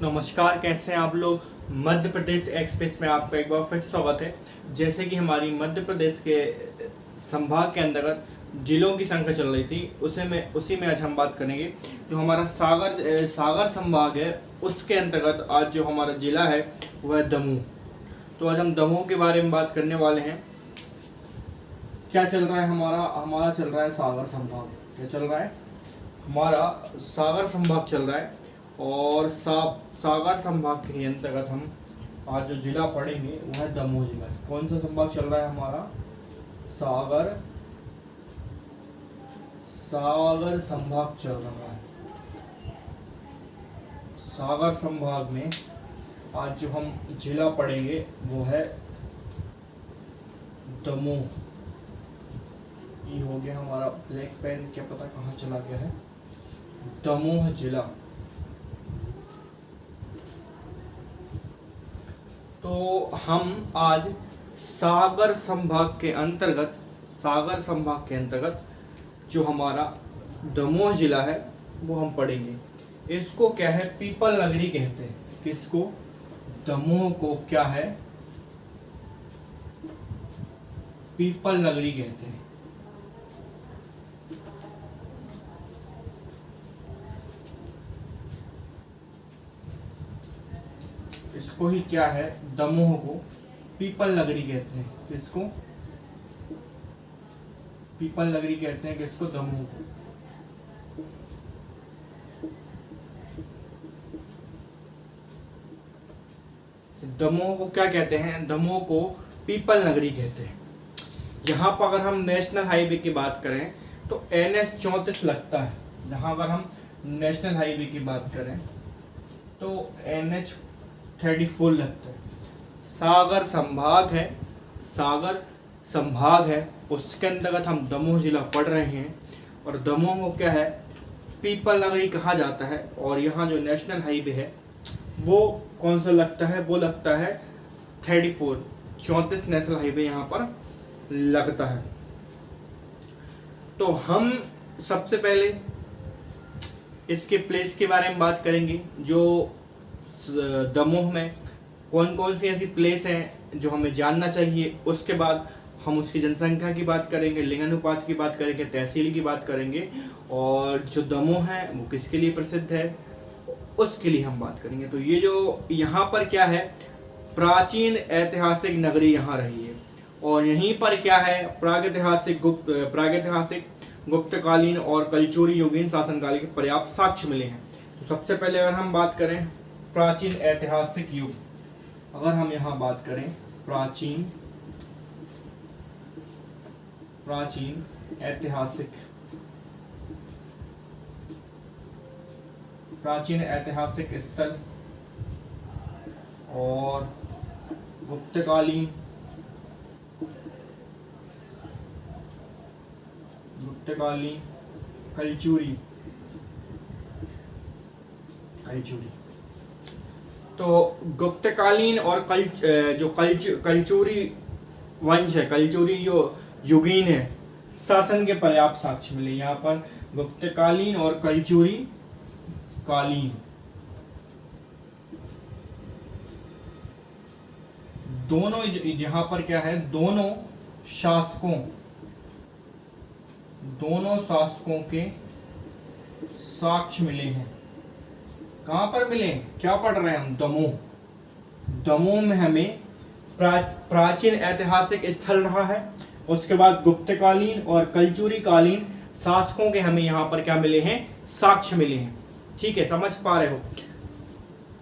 नमस्कार, कैसे हैं आप लोग। मध्य प्रदेश एक्सप्रेस में आपका एक बार फिर से स्वागत है। जैसे कि हमारी मध्य प्रदेश के संभाग के अंतर्गत जिलों की संख्या चल रही थी, उसी में आज हम बात करेंगे। जो हमारा सागर संभाग है, उसके अंतर्गत आज जो हमारा जिला है वह दमोह। तो आज हम दमोह के बारे में बात करने वाले हैं। क्या चल रहा है हमारा चल रहा है सागर संभाग। क्या चल रहा है? हमारा सागर संभाग चल रहा है। और सागर संभाग के ही अंतर्गत हम आज जो जिला पढ़ेंगे वह है दमोह जिला। कौन सा संभाग चल रहा है हमारा? सागर संभाग चल रहा है। सागर संभाग में आज जो हम जिला पढ़ेंगे वो है दमोह। ये हो गया हमारा ब्लैक पेन, क्या पता कहाँ चला गया है। दमोह जिला। तो हम आज सागर संभाग के अंतर्गत जो हमारा दमोह जिला है वो हम पढ़ेंगे। इसको क्या है? पीपल नगरी कहते हैं। किसको? दमोह को क्या है? पीपल नगरी कहते हैं। इसको ही क्या है? दमोह को पीपल नगरी कहते हैं। किसको? पीपल नगरी कहते हैं। किसको? दमोह को। दमोह को क्या कहते हैं? दमोह को पीपल नगरी कहते हैं। यहाँ पर अगर हम नेशनल हाईवे की बात करें तो NH 34 लगता है। जहाँ अगर हम नेशनल हाईवे की बात करें तो NH 34 लगता है। सागर संभाग है, उसके अंतर्गत हम दमोह जिला पढ़ रहे हैं। और दमोह को क्या है? पीपल नगरी कहा जाता है। और यहाँ जो नेशनल हाईवे है वो कौन सा लगता है? वो लगता है 34 नेशनल हाईवे यहाँ पर लगता है। तो हम सबसे पहले इसके प्लेस के बारे में बात करेंगे। जो दमोह में कौन कौन सी ऐसी प्लेस हैं जो हमें जानना चाहिए। उसके बाद हम उसकी जनसंख्या की बात करेंगे, लिंगानुपात की बात करेंगे, तहसील की बात करेंगे। और जो दमोह है वो किसके लिए प्रसिद्ध है उसके लिए हम बात करेंगे। तो ये जो यहाँ पर क्या है? प्राचीन ऐतिहासिक नगरी यहाँ रही है। और यहीं पर क्या है? प्रागैतिहासिक गुप्तकालीन और कलचुरी युगीन शासनकाल के पर्याप्त साक्ष्य मिले हैं। तो सबसे पहले अगर हम बात करें प्राचीन ऐतिहासिक युग, अगर हम यहाँ बात करें प्राचीन ऐतिहासिक स्थल और गुप्तकालीन कलचुरी। तो गुप्तकालीन और कलचुरी वंश है, कलचुरी जो युगीन है शासन के पर्याप्त साक्ष्य मिले। यहाँ पर गुप्तकालीन और कलचुरी कालीन दोनों यहाँ पर क्या है? दोनों शासकों के साक्ष्य मिले हैं। कहां पर मिले? क्या पढ़ रहे हैं हम? दमोह में हमें प्राचीन ऐतिहासिक स्थल रहा है। उसके बाद गुप्तकालीन और कलचुरी कालीन शासकों के हमें यहाँ पर क्या मिले हैं? साक्ष्य मिले हैं। ठीक है, समझ पा रहे हो?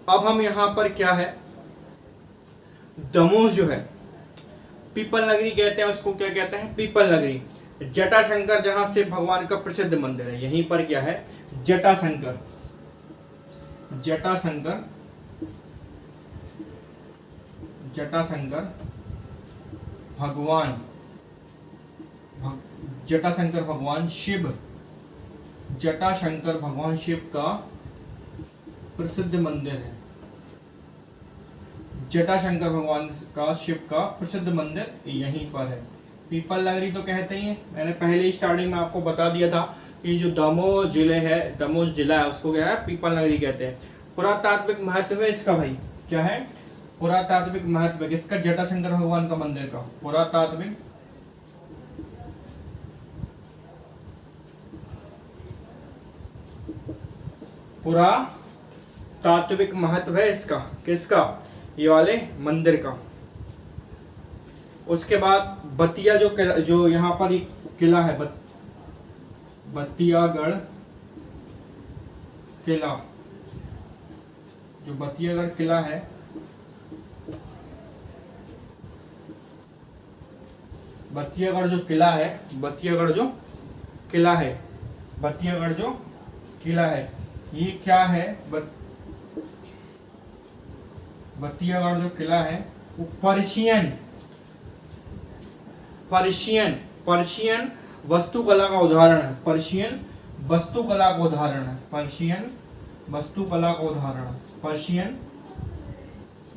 अब हम यहाँ पर क्या है? दमोह जो है पीपल नगरी कहते हैं। उसको क्या कहते हैं? पीपल नगरी। जटाशंकर जहां से भगवान का प्रसिद्ध मंदिर है, यहीं पर क्या है? जटाशंकर भगवान शिव का प्रसिद्ध मंदिर है। जटाशंकर भगवान का शिव का प्रसिद्ध मंदिर यहीं पर है। पीपल नगरी तो कहते ही हैं। मैंने पहले ही स्टार्टिंग में आपको बता दिया था कि जो दमोह जिला है उसको क्या है? पीपल नगरी कहते हैं। पुरातात्विक महत्व है इसका भाई, क्या है पुरातात्विक महत्व किसका, जटाशंकर भगवान का मंदिर का पुरातात्विक महत्व है इसका, किसका, ये वाले मंदिर का। उसके बाद बतिया जो यहाँ पर एक किला है, बतियागढ़ किला, जो बतियागढ़ किला है, बतियागढ़ जो किला है, बतियागढ़ जो किला है, बतियागढ़ जो किला है, ये क्या है, बतियागढ़ जो किला है वो पर्शियन वास्तुकला का उदाहरण है, पर्शियन वास्तुकला का उदाहरण है, पर्शियन वास्तुकला का उदाहरण है, पर्शियन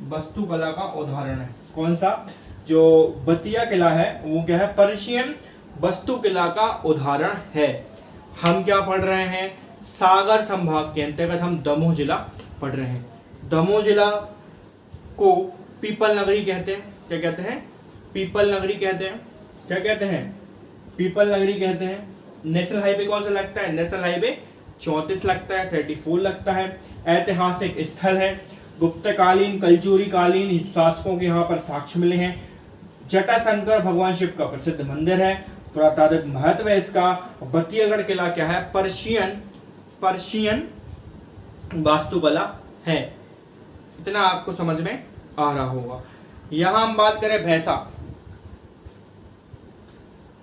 वास्तुकला का उदाहरण है। कौन सा, जो बतिया किला है वो क्या है, पर्शियन वास्तुकला का उदाहरण है। हम क्या पढ़ रहे हैं, सागर संभाग के अंतर्गत हम दमोह जिला पढ़ रहे हैं। दमोह जिला को पीपल नगरी कहते हैं, क्या कहते हैं, पीपल नगरी कहते हैं, क्या कहते हैं, पीपल नगरी कहते हैं। नेशनल हाईवे कौन सा लगता है, नेशनल हाईवे 34 लगता है, 34 लगता है। ऐतिहासिक स्थल है, गुप्तकालीन कलचुरी कालीन शासकों के यहाँ पर साक्ष्य मिले हैं। जटाशंकर भगवान शिव का प्रसिद्ध मंदिर है, पुरातात्विक महत्व है इसका। बतियागढ़ किला क्या है, पर्शियन वास्तुकला है। इतना आपको समझ में आ रहा होगा। यहां हम बात करें भैंसा,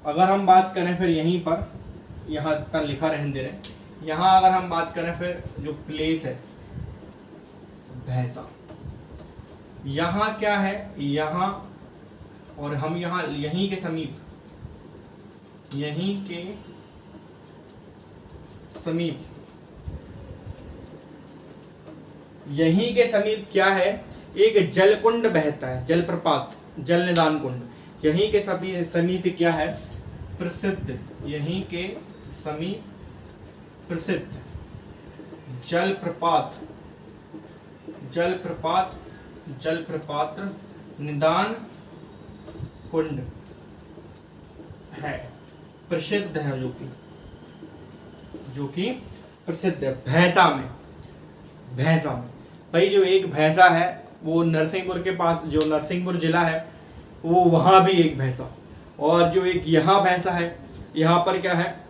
अगर हम बात करें फिर यहीं पर, यहां तक लिखा रहने दे रहे, यहां अगर हम बात करें फिर जो प्लेस है भैंसा, यहां क्या है, यहां और हम यहां यहीं के समीप, यहीं के समीप, यहीं के समीप क्या है, एक जलकुंड बहता है, जलप्रपात, जल निदान कुंड। यहीं के समीप क्या है, प्रसिद्ध, यहीं के समीप प्रसिद्ध जलप्रपात, जलप्रपात निदान कुंड है, प्रसिद्ध है, जो कि प्रसिद्ध है भैंसा में। भाई जो एक भैंसा है वो नरसिंहपुर के पास, जो नरसिंहपुर जिला है वो वहां भी एक भैंसा, और जो एक यहाँ भैंसा है, यहाँ पर क्या है,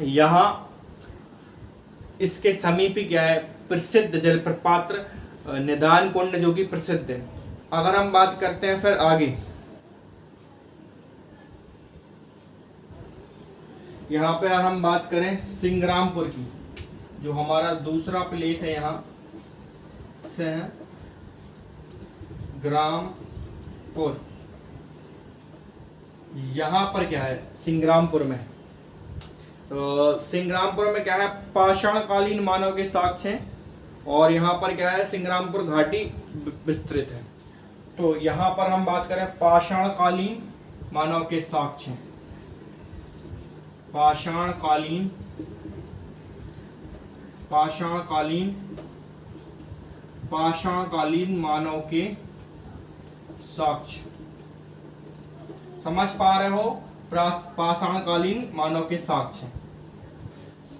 यहाँ इसके समीप ही क्या है, प्रसिद्ध जलप्रपात निदान कुंड जो कि प्रसिद्ध है। अगर हम बात करते हैं फिर आगे, यहाँ पे अगर हम बात करें सिंग्रामपुर की, जो हमारा दूसरा प्लेस है, यहाँ सिंग्रामपुर, यहाँ पर क्या है, सिंग्रामपुर में, तो सिंग्रामपुर में क्या है, पाषाणकालीन मानव के साक्ष्य हैं, और यहाँ पर क्या है, सिंग्रामपुर घाटी विस्तृत है। तो यहाँ पर हम बात करें पाषाणकालीन मानव के साक्ष्य, पाषाणकालीन मानव के साक्ष्य, समझ पा रहे हो, पाषाणकालीन मानव के साक्ष्य,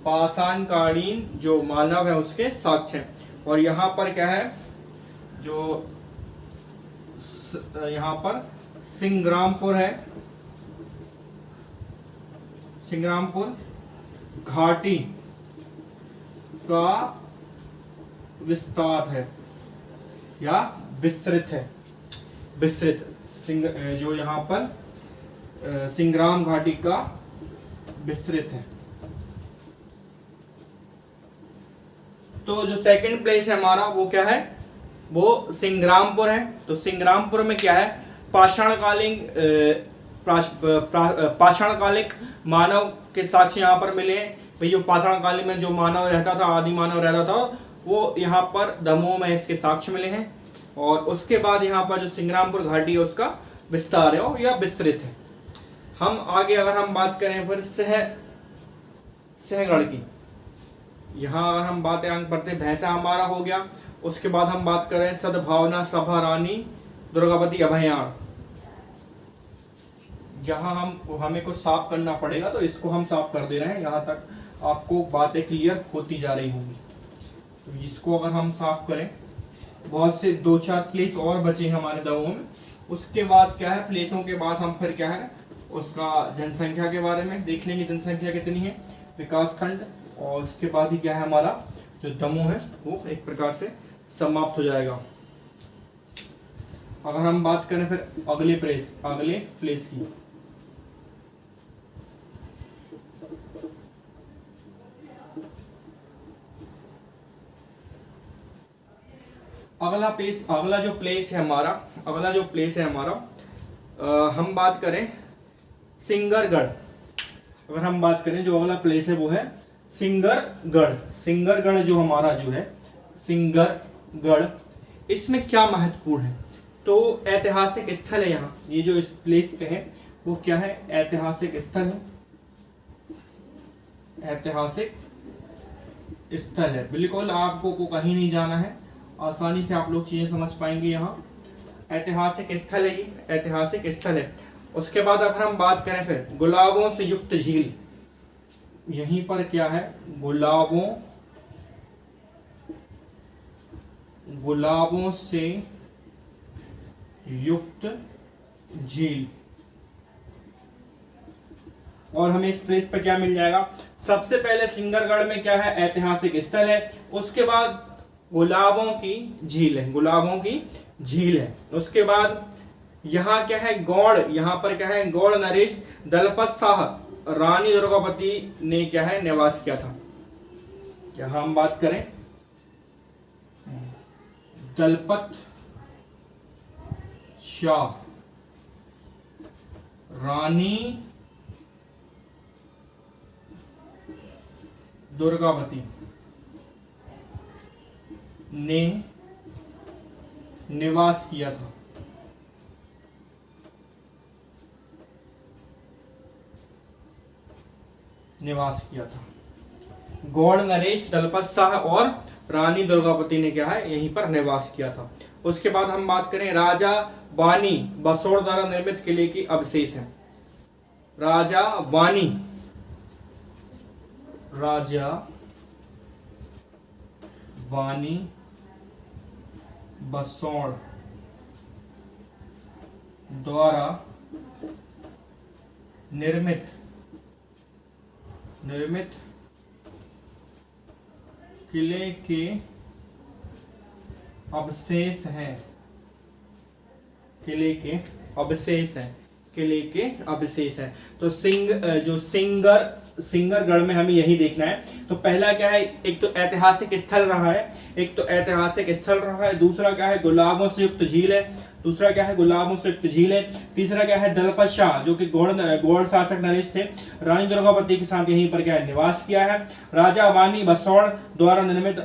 पाषाणकालीन जो मानव है उसके साक्ष्य। और यहाँ पर क्या है, जो यहाँ पर सिंग्रामपुर है, सिंग्रामपुर घाटी का विस्तार है या विस्तृत है, जो यहाँ पर सिंग्राम घाटी का विस्तृत है। तो जो सेकंड प्लेस है हमारा वो क्या है, वो सिंग्रामपुर है। तो सिंग्रामपुर में क्या है, पाषाणकालिक मानव के साक्ष्य यहाँ पर मिले हैं। भाई जो पाषाणकालीन में जो मानव रहता था, आदि मानव रहता था, वो यहाँ पर दमोह में इसके साक्ष्य मिले हैं। और उसके बाद यहाँ पर जो सिंग्रामपुर घाटी है उसका विस्तार है या विस्तृत है। हम आगे अगर हम बात करें फिर सहगढ़ की, यहाँ अगर हम बात अंक पढ़ते भैंसा हमारा हो गया। उसके बाद हम बात करें सद्भावना सभा रानी दुर्गावती अभयारण्य। यहाँ हमें कुछ साफ करना पड़ेगा तो इसको हम साफ कर दे रहे हैं। यहाँ तक आपको बातें क्लियर होती जा रही होंगी। तो इसको अगर हम साफ करें, बहुत से 2-4 प्लेस और बचे हैं हमारे दमोह में। उसके बाद क्या है, प्लेसों के बाद हम फिर क्या है उसका जनसंख्या के बारे में देख लेंगे, जनसंख्या कितनी है, विकास खंड, और उसके बाद ही क्या है हमारा जो दमोह है वो एक प्रकार से समाप्त हो जाएगा। अगर हम बात करें फिर अगले प्लेस की, अगला जो प्लेस है हमारा, हम बात करें सिंगरगढ़। अगर हम बात करें जो अगला प्लेस है वो है सिंगरगढ़ जो हमारा जो है सिंगरगढ़, इसमें क्या महत्वपूर्ण है, तो ऐतिहासिक स्थल है। यहाँ ये जो इस प्लेस पे है वो क्या है, ऐतिहासिक स्थल है। बिल्कुल आपको कहीं नहीं जाना है, आसानी से आप लोग चीजें समझ पाएंगे। यहाँ ऐतिहासिक स्थल है। उसके बाद अगर हम बात करें फिर गुलाबों से युक्त झील, यहीं पर क्या है, गुलाबों से युक्त झील। और हमें इस प्लेस पर क्या मिल जाएगा, सबसे पहले सिंगरगढ़ में क्या है, ऐतिहासिक स्थल है। उसके बाद गुलाबों की झील है। उसके बाद यहाँ क्या है, यहाँ पर क्या है, गौड़ नरेश दलपत शाह रानी दुर्गावती ने क्या है निवास किया था। यहाँ हम बात करें दलपत शाह रानी दुर्गावती ने निवास किया था। गौड़ नरेश दलपत शाह और रानी दुर्गावती ने क्या है यहीं पर निवास किया था। उसके बाद हम बात करें राजा बानी बसोड़ द्वारा निर्मित किले की अवशेष है। राजा बानी बसोड़ द्वारा निर्मित किले के अवशेष हैं। तो सिंगरगढ़ में हमें यही देखना है। तो पहला क्या है, एक तो ऐतिहासिक स्थल रहा है, दूसरा क्या है गुलाबों से युक्त झील है, तीसरा क्या है दलपत शाह जो कि गौड़ शासक नरेश थे, रानी दुर्गावती के साथ यहीं पर क्या है निवास किया है। राजा बानी बसोड़ द्वारा निर्मित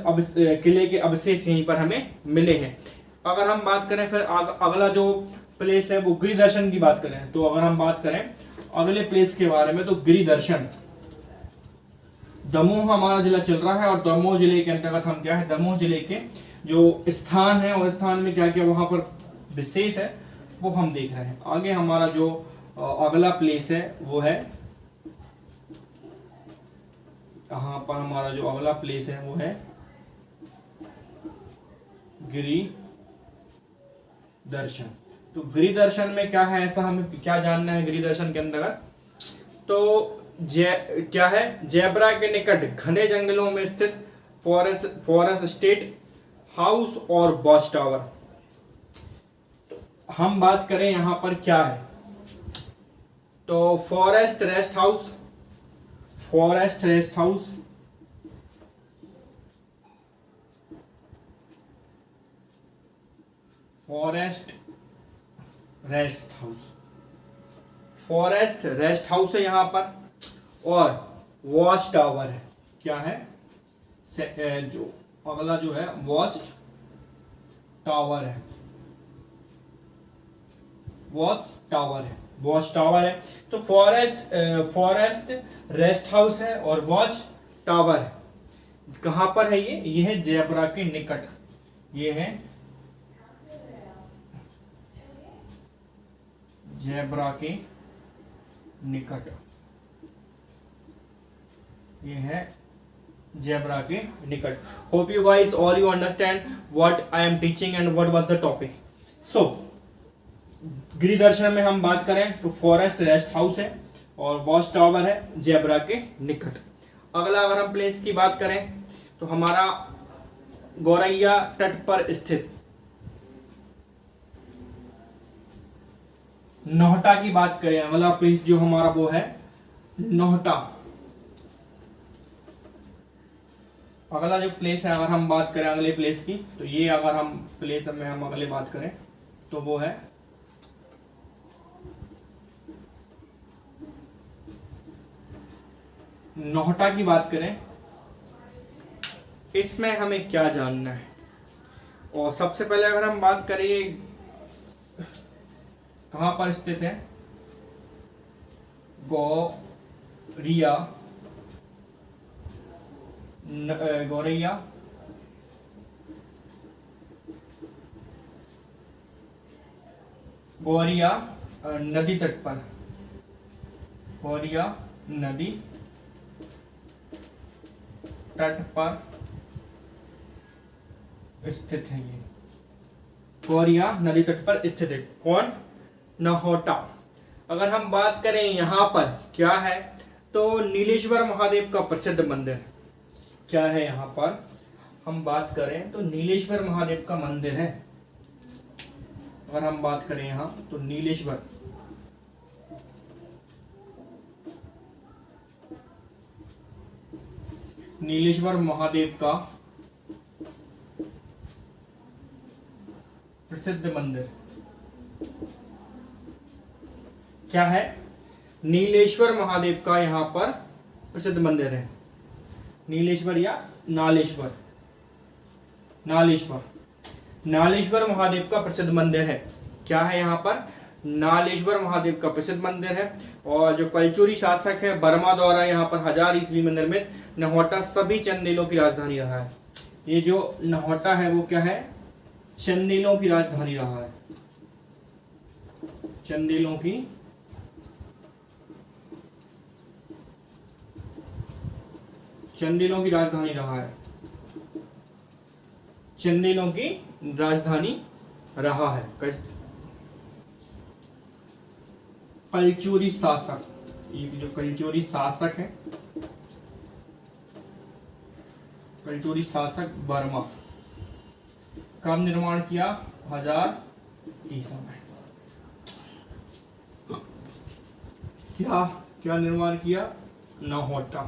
किले के अवशेष यहीं पर हमें मिले हैं। अगर हम बात करें फिर अगला जो प्लेस है वो गिरि दर्शन की बात करें, तो अगर हम बात करें अगले प्लेस के बारे में तो गिरि दर्शन, दमोह हमारा जिला चल रहा है और दमोह जिले के अंतर्गत हम क्या है दमोह जिले के जो स्थान है और स्थान में क्या क्या वहां पर विशेष है वो हम देख रहे हैं। आगे हमारा जो अगला प्लेस है वो है, कहां पर हमारा जो अगला प्लेस है वो है गिरि दर्शन। तो गिरि दर्शन में क्या है, ऐसा हमें क्या जानना है गिरि दर्शन के अंतर्गत, तो क्या है जेब्रा के निकट घने जंगलों में स्थित फॉरेस्ट स्टेट हाउस और वॉच टावर। हम बात करें यहां पर क्या है, तो forest rest house, forest rest house है यहां पर, और वॉच टावर है। क्या है जो अगला जो है वॉच टावर है, तो फॉरेस्ट रेस्ट हाउस है और वॉच टावर है। कहां पर है ये है जेब्रा के निकट, ये है जेब्रा के निकट, ये है जेब्रा के निकट। Hope you guys all you understand what I am teaching and what was the topic. So गिरि दर्शन में हम बात करें तो फॉरेस्ट रेस्ट हाउस है और वॉच टावर है जेब्रा के निकट। अगला अगर हम प्लेस की बात करें तो हमारा गौरैया तट पर स्थित नोहटा की बात करें, अगला प्लेस जो हमारा वो है नोहटा। अगला जो प्लेस है अगर हम बात करें अगले प्लेस की तो ये अगर हम प्लेस में हम अगले बात करें तो वो है नोहटा की बात करें। इसमें हमें क्या जानना है, और सबसे पहले अगर हम बात करें कहां पर स्थित है, गौरैया गौरैया नदी तट पर, गौरैया नदी तट पर स्थित है। ये गौरैया नदी तट पर स्थित है। कौन? नोहटा। अगर हम बात करें यहां पर क्या है तो नीलेश्वर महादेव का प्रसिद्ध मंदिर क्या है, यहां पर हम बात करें तो नीलेश्वर महादेव का मंदिर है। अगर हम बात करें यहां तो नीलेश्वर महादेव का प्रसिद्ध मंदिर क्या है, नीलेश्वर महादेव का यहां पर प्रसिद्ध मंदिर है। नीलेश्वर या नालेश्वर, नालेश्वर महादेव का प्रसिद्ध मंदिर है। क्या है यहाँ पर? नालेश्वर महादेव का प्रसिद्ध मंदिर है। और जो कलचुरी शासक है बर्मा द्वारा यहाँ पर 1000 ईस्वी में निर्मित नोहटा सभी चंदेलों की राजधानी रहा है। ये जो नोहटा है वो क्या है? चंदेलों की राजधानी रहा है। चंदेलों की राजधानी रहा है। चंदेलों की राजधानी रहा है। कलचुरी शासक, ये जो कलचुरी शासक है, कलचुरी शासक बर्मा, कब निर्माण किया? 1000 ईसा में। क्या निर्माण किया? नोहटा।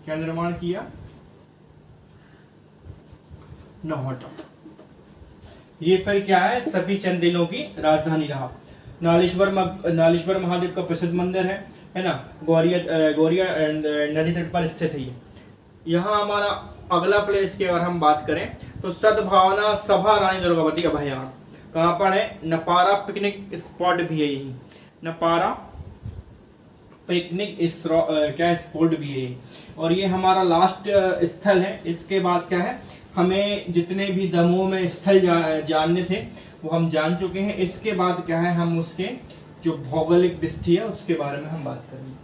क्या निर्माण किया? नोहटा। ये फिर क्या है? सभी चंदेलों की राजधानी रहा। नालेश्वर महादेव का प्रसिद्ध मंदिर है ना, गौरैया नदी तट पर स्थित है। ये यहाँ हमारा अगला प्लेस की अगर हम बात करें तो सद्भावना सभा रानी दुर्गावती अभयारण्य कहाँ पर है? नपारा पिकनिक स्पॉट भी है। यही नपारा पिकनिक क्या स्पॉट भी है। और ये हमारा लास्ट स्थल है। इसके बाद क्या है, हमें जितने भी दमोह में स्थल जानने थे वो हम जान चुके हैं। इसके बाद क्या है, हम उसके जो भौगोलिक दृष्टि है उसके बारे में हम बात करेंगे।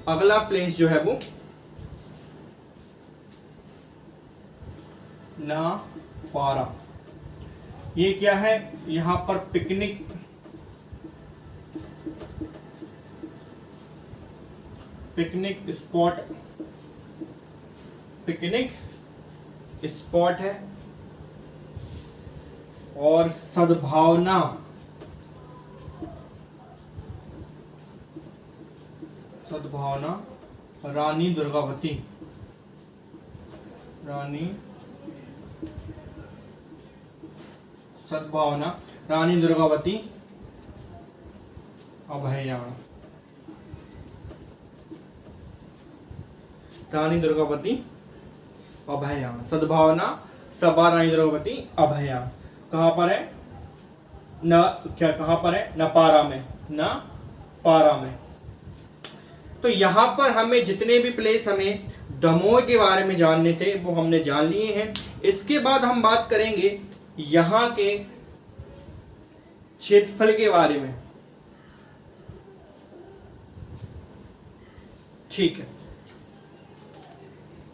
अगला प्लेस जो है वो नपारा। ये क्या है? यहाँ पर पिकनिक स्पॉट है। और सद्भावना रानी दुर्गावती अभयारण्य, सद्भावना सभा रानी दुर्गावती अभयारण्य कहाँ पर है? कहाँ पर है? नपारा में। तो यहाँ पर हमें जितने भी प्लेस हमें दमोह के बारे में जानने थे वो हमने जान लिए हैं। इसके बाद हम बात करेंगे यहाँ के क्षेत्रफल के बारे में। ठीक है,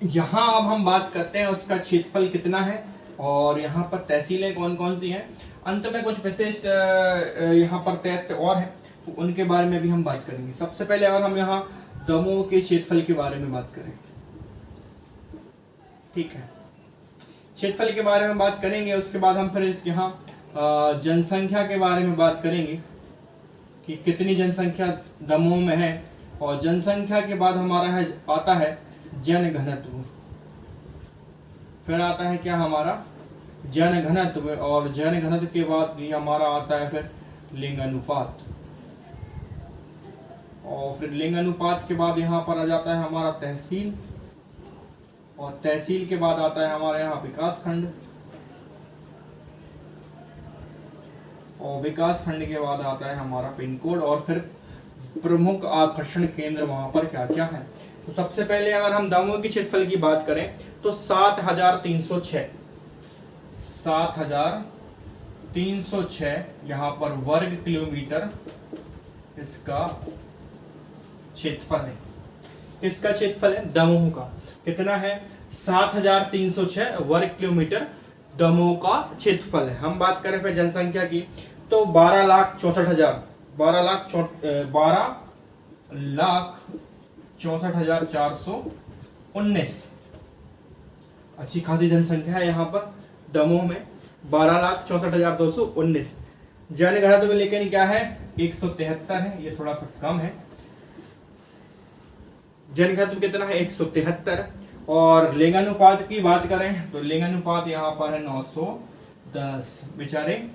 यहाँ अब हम बात करते हैं उसका क्षेत्रफल कितना है और यहाँ पर तहसीलें कौन कौन सी हैं। अंत में कुछ विशिष्ट यहाँ पर तथ्य और हैं, तो उनके बारे में भी हम बात करेंगे। सबसे पहले अगर हम यहाँ दमोह के क्षेत्रफल के बारे में बात करें, ठीक है, क्षेत्रफल के बारे में बात करेंगे। उसके बाद हम फिर यहाँ जनसंख्या के बारे में बात करेंगे कि कितनी जनसंख्या दमोह में है, और जनसंख्या के बाद हमारा है आता है जन घनत्व, फिर आता है क्या हमारा जन घनत्व, और जन घनत्व के बाद ये हमारा आता है फिर लिंग अनुपात, और फिर लिंग अनुपात के बाद यहाँ पर आ जाता है हमारा तहसील, और तहसील के बाद आता है हमारे यहाँ विकास खंड, और विकास खंड के बाद आता है हमारा पिन कोड, और फिर प्रमुख आकर्षण केंद्र वहां पर क्या क्या है। तो सबसे पहले अगर हम दमोह की क्षेत्रफल की बात करें तो 7,306 यहाँ पर वर्ग किलोमीटर इसका क्षेत्रफल है। इसका क्षेत्रफल है दमोह का, कितना है 7,306 वर्ग किलोमीटर दमोह का क्षेत्रफल है। हम बात करें फिर जनसंख्या की तो 12,64,419 अच्छी खासी जनसंख्या है यहाँ पर दमोह में, 12,64,219। जनघनत्व लेकिन क्या है 173 है, ये थोड़ा सा कम है। जनघनत्व कितना है 173। और लिंगानुपात की बात करें तो लिंगानुपात यहाँ पर है 910। बेचारे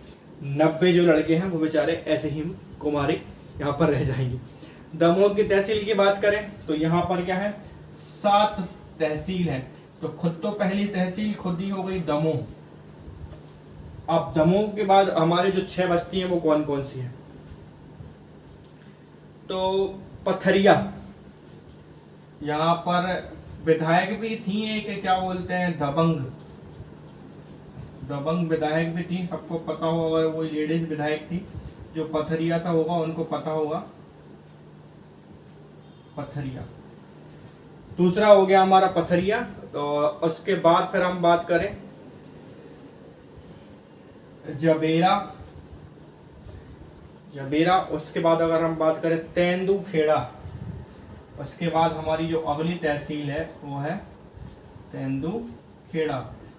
90 जो लड़के हैं वो बेचारे ऐसे ही कुमारी यहाँ पर रह जाएंगे। दमोह की तहसील की बात करें तो यहाँ पर क्या है 7 तहसील है, तो खुद तो पहली तहसील खुद ही हो गई दमोह। अब दमोह के बाद हमारे जो 6 बस्ती हैं वो कौन कौन सी हैं, तो पथरिया, यहाँ पर विधायक भी थी एक, क्या बोलते हैं दबंग विधायक भी थी, सबको पता होगा, वो लेडीज विधायक थी जो पथरिया सा होगा उनको पता होगा, पथरिया। दूसरा हो गया हमारा पथरिया। तो उसके बाद फिर हम बात करें जबेरा, उसके बाद अगर हम बात करें तेंदुखेड़ा, उसके बाद हमारी जो अगली तहसील है वो है तेंदुखेड़ा।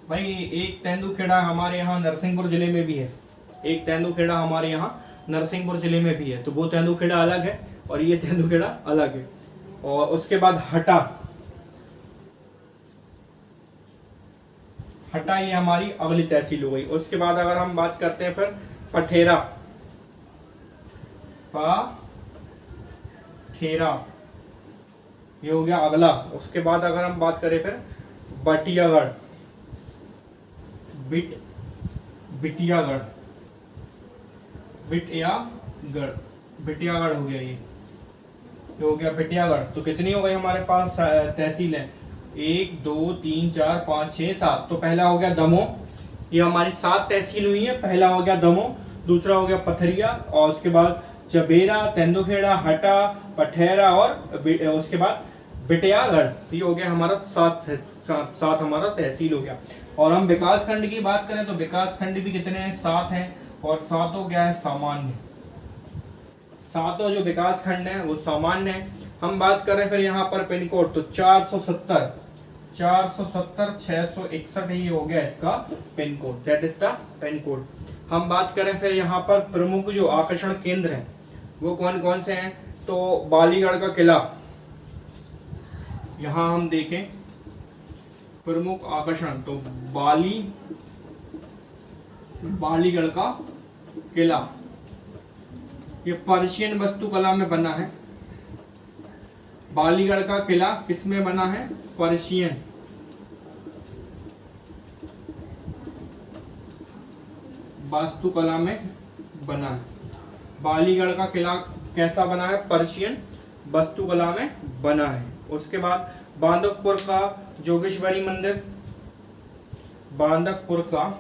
भाई एक तेंदुखेड़ा हमारे यहाँ नरसिंहपुर जिले में भी है, एक तेंदुखेड़ा हमारे यहाँ नरसिंहपुर जिले में भी है, तो वो तेंदुखेड़ा अलग है और ये तेंदुखेड़ा अलग है। और उसके बाद हटा ये हमारी अगली तहसील हो गई। उसके बाद अगर हम बात करते हैं फिर पठेरा, ये हो गया अगला। उसके बाद अगर हम बात करें फिर बिटियागढ़ हो गया, ये हो गया बिटियागढ़। तो कितनी हो गई हमारे पास तहसील है 1 2 3 4 5 6 7। तो पहला हो गया दमोह, ये हमारी 7 तहसील हुई है। पहला हो गया दमोह, दूसरा हो गया पथरिया, और उसके बाद जबेरा, तेंदुखेड़ा, हटा, पठेरा और उसके बाद बिटियागढ़। ये हो गया हमारा 7 हमारा तहसील हो गया। और हम विकास खंड की बात करें तो विकास खंड भी कितने हैं 7 हैं, और 7 क्या है सामान्य, 7 जो विकास खंड है वो सामान्य है। हम बात करें फिर यहाँ पर पिन कोड तो 470 661 ये हो गया इसका pin code, that is the pin code. हम बात करें फिर यहाँ पर प्रमुख जो आकर्षण केंद्र हैं वो कौन कौन से हैं, तो बालीगढ़ का किला, यहाँ हम देखें प्रमुख आकर्षण तो बालीगढ़ का किला, ये पर्शियन वास्तुकला में बना है। बालीगढ़ का किला किस में बना है, पर्शियन वास्तुकला में बना है। बालीगढ़ का किला कैसा बना है, पर्शियन वास्तुकला में बना है। उसके बाद बांदकपुर का जोगेश्वरी मंदिर, बांदकपुर का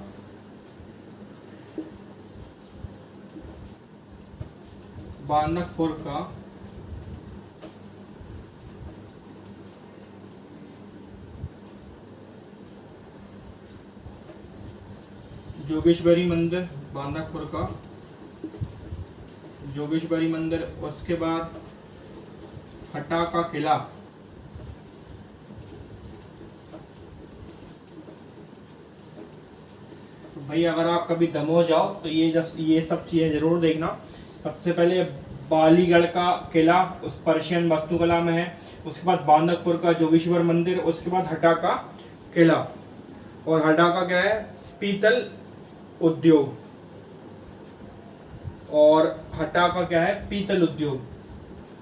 जोगेश्वरी मंदिर, बांदकपुर का जोगेश्वरी मंदिर। उसके बाद हटा का किला, तो भाई अगर आप कभी दमोह जाओ तो ये सब चीजें जरूर देखना। सबसे पहले बालीगढ़ का किला उस पर्शियन वास्तुकला में है, उसके बाद बांदकपुर का जोगेश्वर मंदिर, उसके बाद हटा का किला। और हटा का क्या है, पीतल उद्योग, और हटा का क्या है, पीतल उद्योग,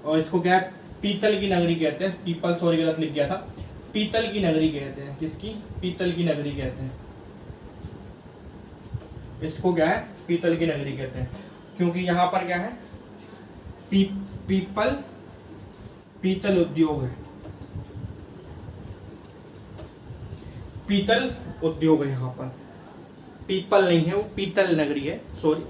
और इसको क्या है, पीतल की नगरी कहते हैं। पीपल, सॉरी गलत लिख गया था, पीतल की नगरी कहते हैं। किसकी? पीतल की नगरी कहते हैं इसको। क्या है, पीतल की नगरी कहते हैं, क्योंकि यहाँ पर क्या है, पीतल उद्योग है, पीतल उद्योग है यहाँ पर। पीपल नहीं है, वो पीतल नगरी है, सॉरी।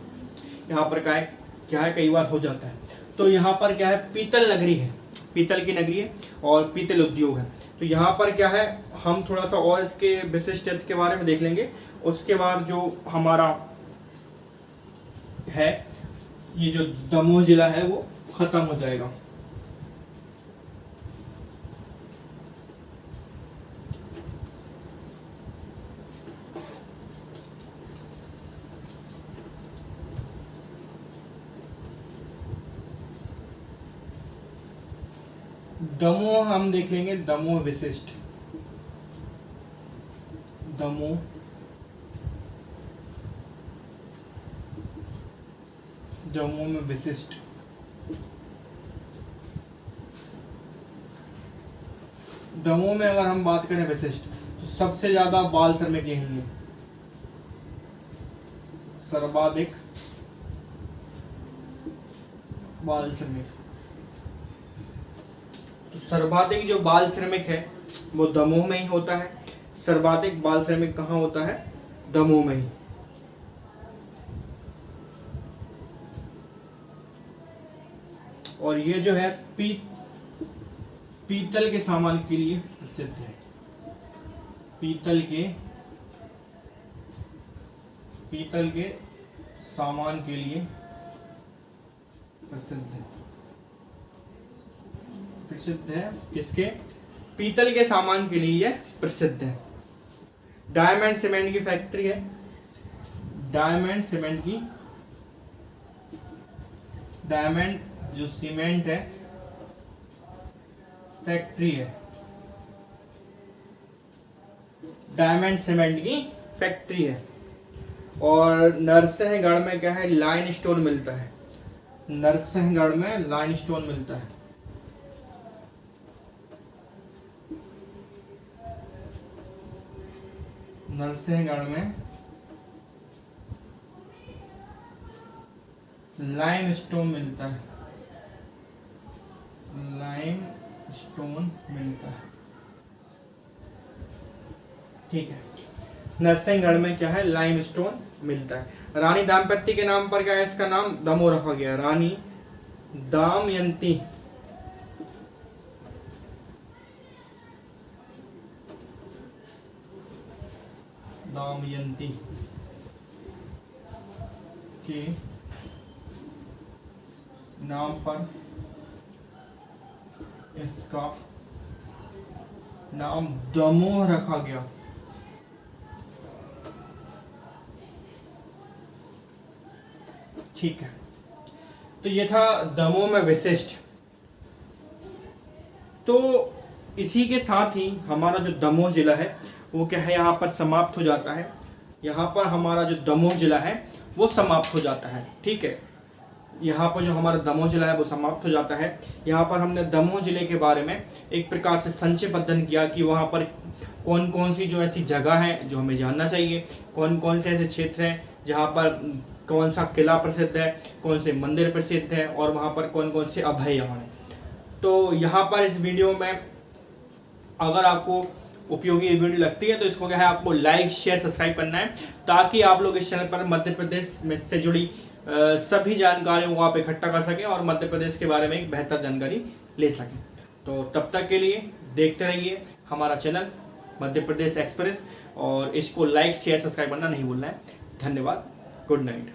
यहाँ पर क्या है कई बार हो जाता है। तो यहाँ पर क्या है, पीतल नगरी है, पीतल की नगरी है और पीतल उद्योग है। तो यहाँ पर क्या है, हम थोड़ा सा और इसके विशिष्ट के बारे में देख लेंगे। उसके बाद जो हमारा है, ये जो दमोह जिला है वो खत्म हो जाएगा। दमोह हम देख लेंगे, दमोह विशिष्ट, दमोह में विशिष्ट। दमोह में अगर हम बात करें विशिष्ट, तो सबसे ज्यादा बाल श्रमिक यही है, सर्वाधिक बाल श्रमिक। तो सर्वाधिक जो बाल श्रमिक है वो दमोह में ही होता है। सर्वाधिक बाल श्रमिक कहाँ होता है? दमोह में ही। और ये जो है पीतल के सामान के लिए प्रसिद्ध है, पीतल के सामान के लिए प्रसिद्ध है। किसके? पीतल के सामान के लिए यह प्रसिद्ध है। डायमंड सीमेंट की फैक्ट्री है, डायमंड जो सीमेंट है फैक्ट्री है, डायमंड सीमेंट की फैक्ट्री है। और नरसिंहगढ़ में क्या है, लाइन स्टोन मिलता है। नरसिंहगढ़ में लाइन स्टोन मिलता है। नरसिंहगढ़ में लाइम स्टोन मिलता है, लाइम स्टोन मिलता है। ठीक है, नरसिंहगढ़ में क्या है, लाइम स्टोन मिलता है। रानी दामपत्ती के नाम पर क्या है, इसका नाम दमोह रखा गया, रानी दमयंती। दमयंती के नाम पर इसका नाम दमोह रखा गया। ठीक है, तो ये था दमोह में विशिष्ट। तो इसी के साथ ही हमारा जो दमोह जिला है वो क्या है, यहाँ पर समाप्त हो जाता है। यहाँ पर हमारा जो दमोह जिला है वो समाप्त हो जाता है। ठीक है, यहाँ पर जो हमारा दमोह जिला है वो समाप्त हो जाता है। यहाँ पर हमने दमोह जिले के बारे में एक प्रकार से संक्षिप्त अध्ययन किया कि वहाँ पर कौन कौन सी जो ऐसी जगह हैं जो हमें जानना चाहिए, कौन कौन से ऐसे क्षेत्र हैं जहाँ पर कौन सा किला प्रसिद्ध है, कौन से मंदिर प्रसिद्ध है, और वहाँ पर कौन कौन से अभयारण्य हैं। तो यहाँ पर इस वीडियो में अगर आपको उपयोगी ये वीडियो लगती है तो इसको क्या है, आपको लाइक शेयर सब्सक्राइब करना है, ताकि आप लोग इस चैनल पर मध्य प्रदेश में से जुड़ी सभी जानकारियों को आप इकट्ठा कर सकें और मध्य प्रदेश के बारे में एक बेहतर जानकारी ले सकें। तो तब तक के लिए देखते रहिए हमारा चैनल मध्य प्रदेश एक्सप्रेस, और इसको लाइक शेयर सब्सक्राइब करना नहीं भूलना है। धन्यवाद। Good night.